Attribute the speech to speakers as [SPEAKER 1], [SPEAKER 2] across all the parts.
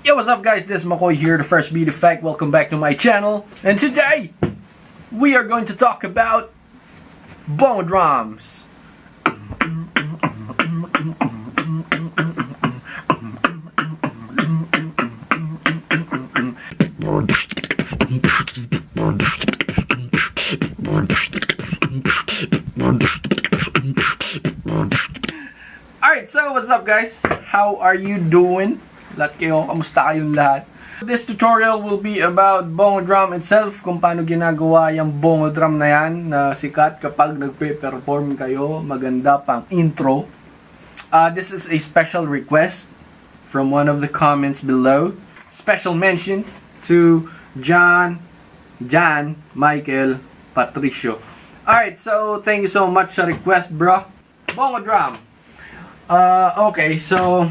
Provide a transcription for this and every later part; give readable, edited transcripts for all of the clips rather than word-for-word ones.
[SPEAKER 1] Yo, what's up guys, this is Mckoy here, the first beat effect. Welcome back to my channel. And today, we are going to talk about bongo drums. Alright, so what's up guys? How are you doing? Lahat kayo, kamusta kayong lahat? This tutorial will be about bongo drum itself, kung paano ginagawa yung bongo drum na yan na sikat kapag nagpe-perform kayo, maganda pang intro. This is a special request from one of the comments below. Special mention to John, Michael, Patricio. Alright, so thank you so much sa request, bro. Bongo drum. Okay, so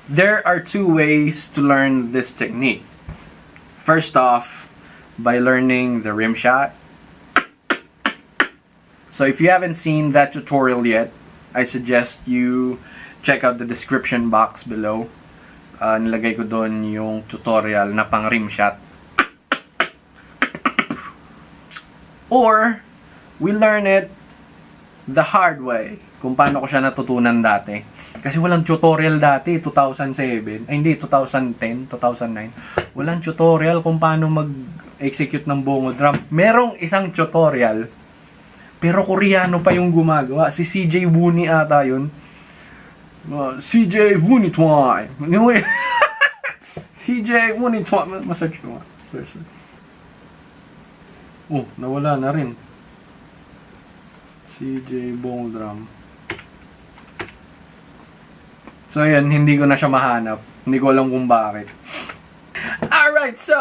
[SPEAKER 1] there are two ways to learn this technique. First off, by learning the rimshot. So if you haven't seen that tutorial yet, I suggest you check out the description box below. Nilagay ko doon yung tutorial na pang rimshot. Or, we learn it the hard way. Kung paano ko siya natutunan dati. Kasi walang tutorial dati, 2007. Ay hindi, 2010, 2009. Walang tutorial kung paano mag-execute ng bongo drum. Merong isang tutorial, pero Koreano pa yung gumagawa. Si CJ Woonie ata yun. CJ Woonie Twine. CJ Woonie Twine. Masearch ko nga. Oh, nawala na rin. CJ bongo drum. So ayan, hindi ko na siya mahanap. Hindi ko alam kung bakit. Alright, so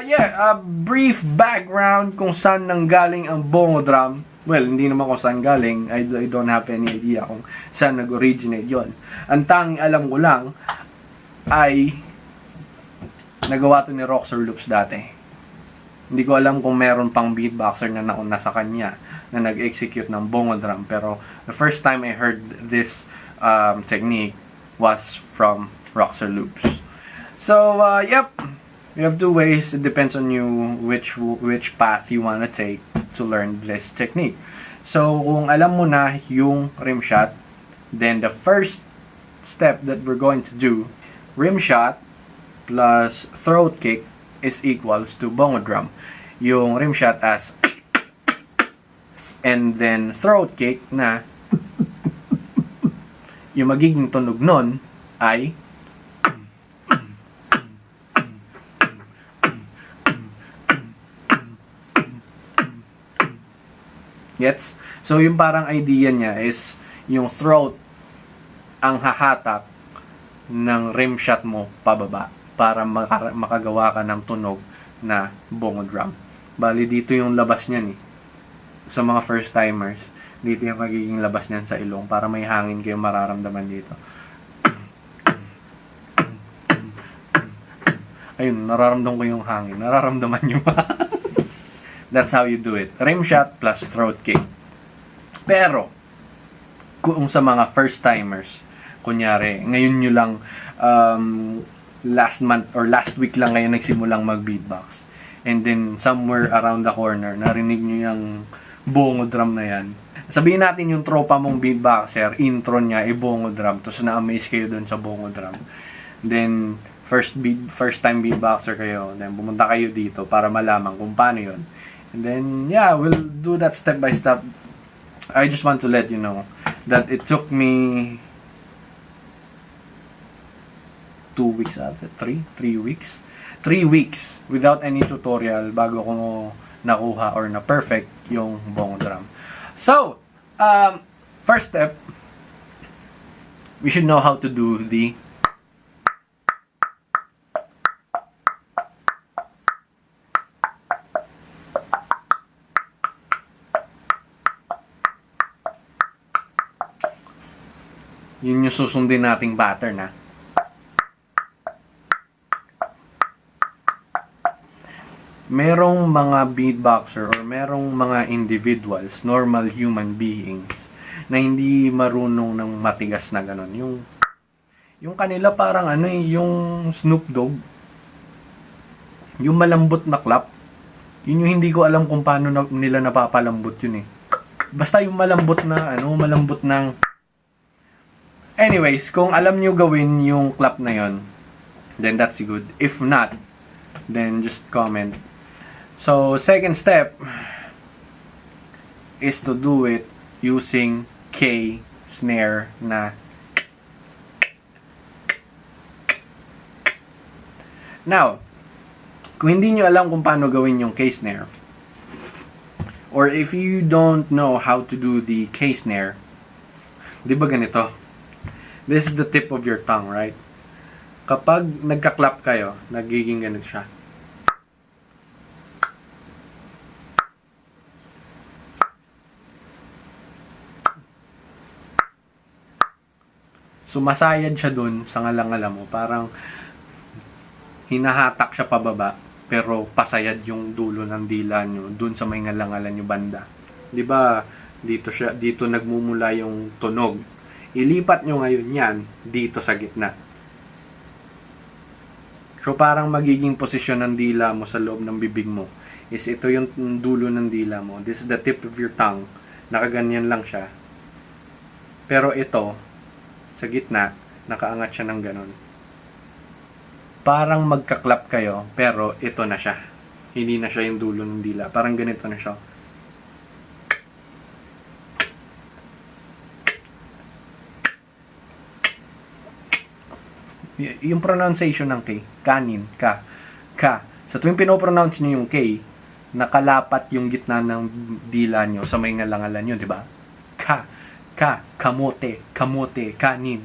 [SPEAKER 1] yeah, a brief background kung saan nanggaling ang bongo drum. Well, hindi naman kung saan galing. I don't have any idea kung saan nag-originate yon. Ang tanging alam ko lang ay nagawa to ni Roxorloops dati. Hindi ko alam kung meron pang beatboxer na nauna sa kanya na nag-execute ng bongo drum. Pero the first time I heard this technique was from Roxorloops. So, yep, we have two ways. It depends on you which path you want to take to learn this technique. So, kung alam mo na yung rimshot, then the first step that we're going to do, rimshot plus throat kick is equals to bongo drum. Yung rimshot as and then throat kick na yung magiging tunog nun ay gets? So yung parang idea niya is yung throat ang hahatak ng rimshot mo pababa para makagawa ka ng tunog na bongo drum. Bali dito yung labas niyan sa mga first timers. Dito yung magiging labas niyan sa ilong para may hangin kayo mararamdaman dito. Ayun, nararamdaman ko yung hangin. Nararamdaman nyo ba? That's how you do it. Rimshot plus throat kick. Pero, kung sa mga first timers, kunyari, ngayon nyo lang, last month or last week lang kayo nagsimulang mag-beatbox. And then, somewhere around the corner, narinig nyo yung bongo drum na yan. Sabihin natin yung tropa mong beatboxer, intro niya bongo drum, tapos na-amaze kayo dun sa bongo drum. Then, first time beatboxer kayo, then pumunta kayo dito para malaman kung paano yun. And then, yeah, we'll do that step by step. I just want to let you know that it took me 2 weeks ata, 3 weeks? 3 weeks without any tutorial bago ko nakuha or na-perfect yung bongo drum. So, first step, we should know how to do the yun yung susundin nating pattern, ha? Merong mga beatboxer or merong mga individuals, normal human beings, na hindi marunong ng matigas na ganon. Yung kanila parang ano eh, yung Snoop Dogg. Yung malambot na clap. Yun yung hindi ko alam kung paano nila napapalambot yun eh. Basta yung malambot na, malambot ng... Anyways, kung alam nyo gawin yung clap na yon, then that's good. If not, then just comment. So, second step is to do it using K snare na. Now, kung hindi nyo alam kung paano gawin yung K snare, or if you don't know how to do the K snare, di ba ganito? This is the tip of your tongue, right? Kapag nagka-clap kayo, nagiging ganito siya. Sumasayad siya dun sa ngalangala mo. Parang hinahatak siya pababa, pero pasayad yung dulo ng dila nyo dun sa may ngalangalan nyo banda. Di ba dito nagmumula yung tunog. Ilipat nyo ngayon yan dito sa gitna. So parang magiging posisyon ng dila mo sa loob ng bibig mo is ito yung dulo ng dila mo. This is the tip of your tongue. Nakaganyan lang siya. Pero ito, sa gitna, nakaangat siya ng ganon. Parang magka-clap kayo, pero ito na siya. Hindi na siya yung dulo ng dila. Parang ganito na siya. Yung pronunciation ng K, kanin, ka. Sa tuwing pinopronounce nyo yung K, nakalapat yung gitna ng dila nyo sa may ngalangalan nyo, di ba? Kamote, kanin.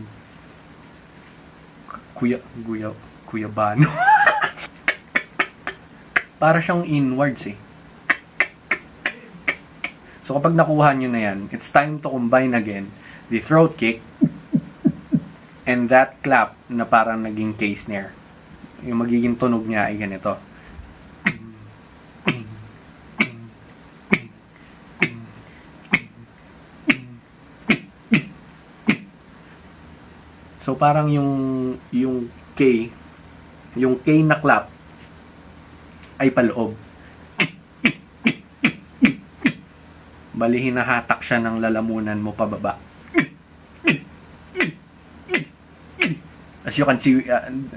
[SPEAKER 1] Kuya Bano. Para siyang inwards eh. So kapag nakuha nyo na yan, it's time to combine again the throat kick and that clap na parang naging K snare. Yung magiging tunog niya ay ganito. So parang yung K na clap ay paloob. Bali hinahatak siya ng lalamunan mo pababa. As you can see,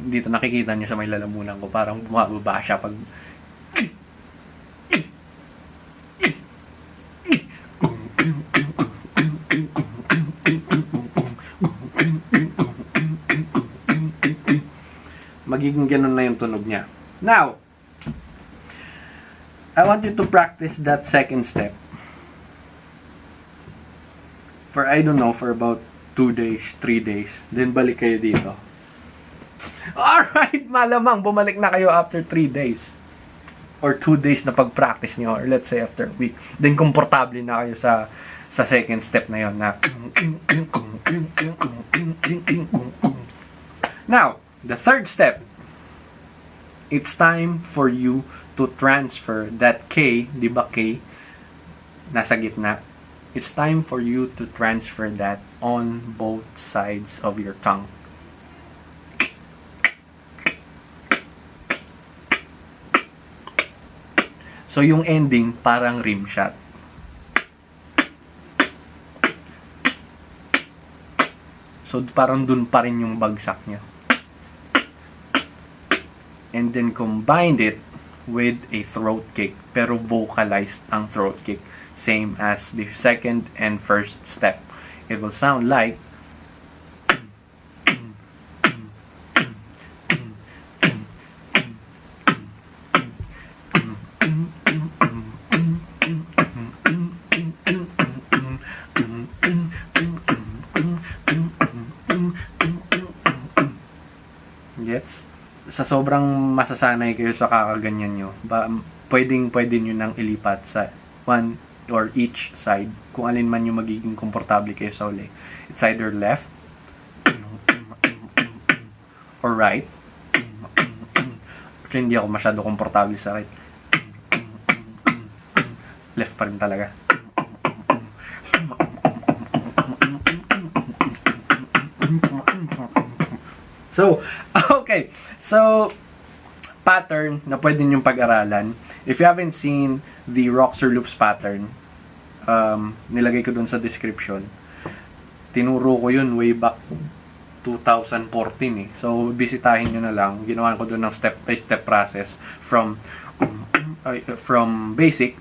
[SPEAKER 1] dito nakikita niyo sa may lalamunan ko, parang bumababa siya pag... Magiging ganun na yung tunog niya. Now, I want you to practice that second step. For about 2 days, 3 days. Then balik kayo dito. Alright, malamang bumalik na kayo after 3 days. Or 2 days na pag-practice niyo. Or let's say after a week. Then komportable na kayo sa second step na yon na. Now, the third step. It's time for you to transfer that K, di ba K, nasa gitna. It's time for you to transfer that on both sides of your tongue. So yung ending parang rimshot. So parang dun pa rin yung bagsak niya. And then combined it with a throat kick, pero vocalized ang throat kick, same as the second and first step. It will sound like gets? Sa sobrang masasanay kayo sa kakaganyan nyo, pwede nyo nang ilipat sa one or each side, kung alin man yung magiging komportable kayo sa uli. It's either left or right. Actually, hindi ako masyado komportable sa right. Left pa rin talaga. So, okay. So, pattern na pwede niyong pag-aralan. If you haven't seen the Roxorloops pattern, nilagay ko dun sa description. Tinuro ko yun way back 2014 eh. So, bisitahin nyo na lang. Ginawa ko dun ng step-by-step process from basic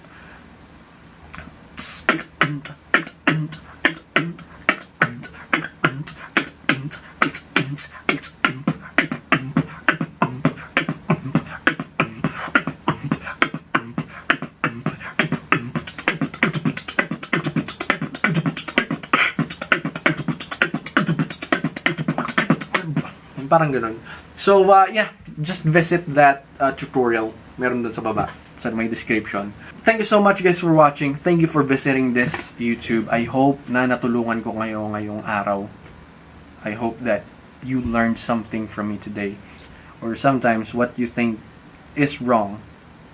[SPEAKER 1] parang ganun. So, yeah, just visit that tutorial. Meron dun sa baba, sa may description. Thank you so much guys for watching. Thank you for visiting this YouTube. I hope na natulungan ko kayo ngayong araw. I hope that you learned something from me today. Or sometimes what you think is wrong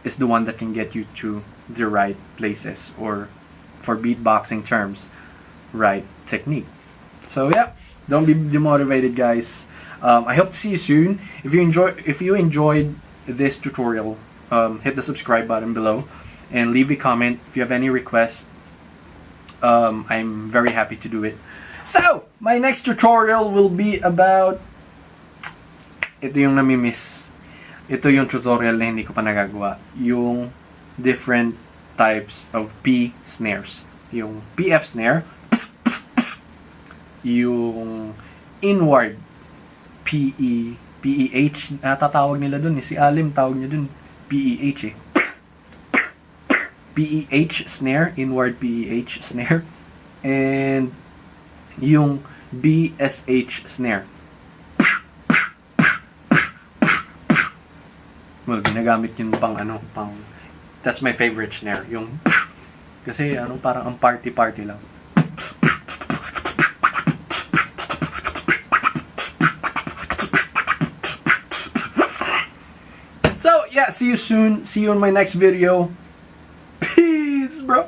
[SPEAKER 1] is the one that can get you to the right places. Or, for beatboxing terms, right technique. So, yeah, don't be demotivated guys. I hope to see you soon. If you enjoyed this tutorial, hit the subscribe button below and leave a comment if you have any requests. I'm very happy to do it. So, my next tutorial will be about, ito yung namimiss. Ito yung tutorial na hindi ko pa nagagawa. Yung different types of P snares. Yung PF snare, yung inward PEH, tatawag nila dun eh. Si Alim tawag niya dun PEH eh. PEH snare, inward PEH snare, and yung BSH snare. Well, ginagamit yun pang that's my favorite snare. Yung, kasi parang ang party lang. So, yeah, see you soon. See you in my next video. Peace, bro.